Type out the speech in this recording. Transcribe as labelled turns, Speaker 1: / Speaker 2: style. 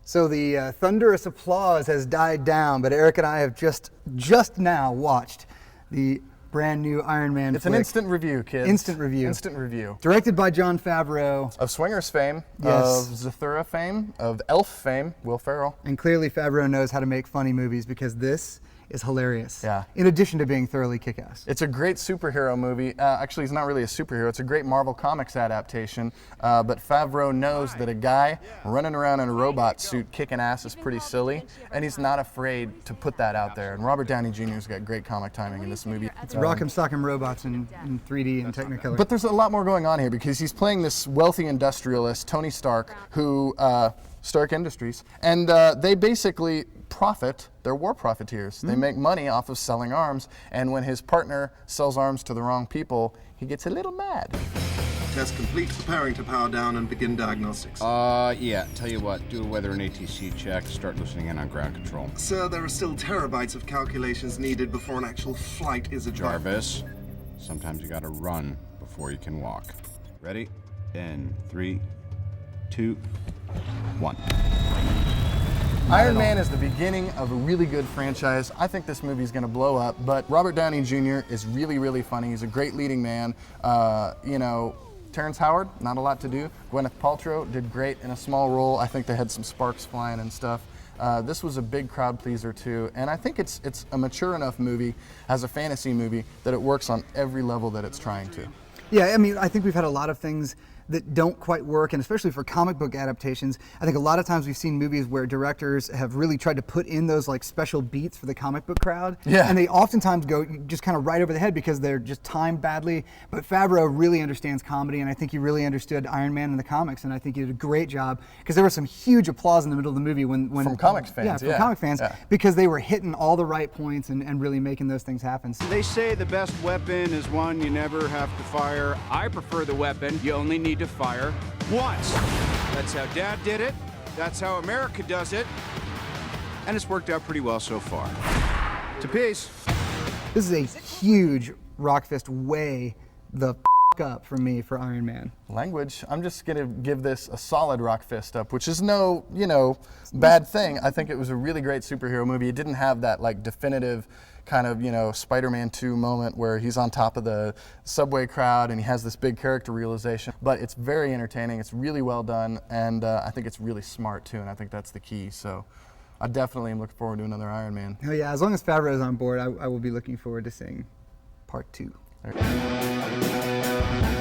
Speaker 1: So the thunderous applause has died down, but Eric and I have just now watched the brand new Iron Man
Speaker 2: It's
Speaker 1: flick.
Speaker 2: an instant review, kids.
Speaker 1: Instant review.
Speaker 2: Instant review.
Speaker 1: Directed by Jon Favreau.
Speaker 2: Of Swingers fame,
Speaker 1: Yes.
Speaker 2: of Zathura fame, of Elf fame, Will Ferrell.
Speaker 1: And clearly Favreau knows how to make funny movies because this is hilarious.
Speaker 2: Yeah.
Speaker 1: In addition to being thoroughly kick-ass.
Speaker 2: It's a great superhero movie. Actually, he's not really a superhero. It's a great Marvel Comics adaptation. But Favreau knows that a guy running around in a robot suit kicking ass is pretty silly, and he's not afraid to put that out there. And Robert Downey Jr.'s got great comic timing in this movie.
Speaker 1: It's rock'em sock'em robots in 3D and Technicolor.
Speaker 2: But there's a lot more going on here because he's playing this wealthy industrialist, Tony Stark, who Stark Industries, and they basically profit. They're war profiteers. They make money off of selling arms, and when his partner sells arms to the wrong people, he gets a little mad.
Speaker 3: Test complete. Preparing to power down and begin diagnostics.
Speaker 4: Yeah. Tell you what, do a weather and ATC check, start listening in on ground control.
Speaker 3: Sir, there are still terabytes of calculations needed before an actual flight is advised.
Speaker 4: Jarvis, sometimes you gotta run before you can walk. Ready? In 3, 2, 1.
Speaker 2: Iron Man is the beginning of a really good franchise. I think this movie is going to blow up, but Robert Downey Jr. is really, really funny. He's a great leading man. Terrence Howard, not a lot to do. Gwyneth Paltrow did great in a small role. I think they had some sparks flying and stuff. This was a big crowd pleaser too, and I think it's a mature enough movie as a fantasy movie that it works on every level that it's trying to.
Speaker 1: Yeah, I mean, I think we've had a lot of things that don't quite work, and especially for comic book adaptations, I think a lot of times we've seen movies where directors have really tried to put in those like special beats for the comic book crowd, and they oftentimes go just kind of right over the head because they're just timed badly. But Favreau really understands comedy, and I think he really understood Iron Man in the comics, and I think he did a great job because there was some huge applause in the middle of the movie when
Speaker 2: From comics fans,
Speaker 1: from comic fans, because they were hitting all the right points and really making those things happen. So
Speaker 5: They say the best weapon is one you never have to fire. I prefer the weapon you only need to fire once. That's how Dad did it. That's how America does it. And it's worked out pretty well so far. To peace.
Speaker 1: this is a huge rock fist way the up for me for Iron Man.
Speaker 2: Language. I'm just going to give this a solid rock fist up, which is no, bad thing. I think it was a really great superhero movie. It didn't have that like definitive kind of, Spider-Man 2 moment where he's on top of the subway crowd and he has this big character realization, but it's very entertaining. It's really well done, and I think it's really smart too, and I think that's the key. So I definitely am looking forward to another Iron Man.
Speaker 1: Oh yeah, as long as Favreau's on board, I will be looking forward to seeing part 2.
Speaker 2: All right.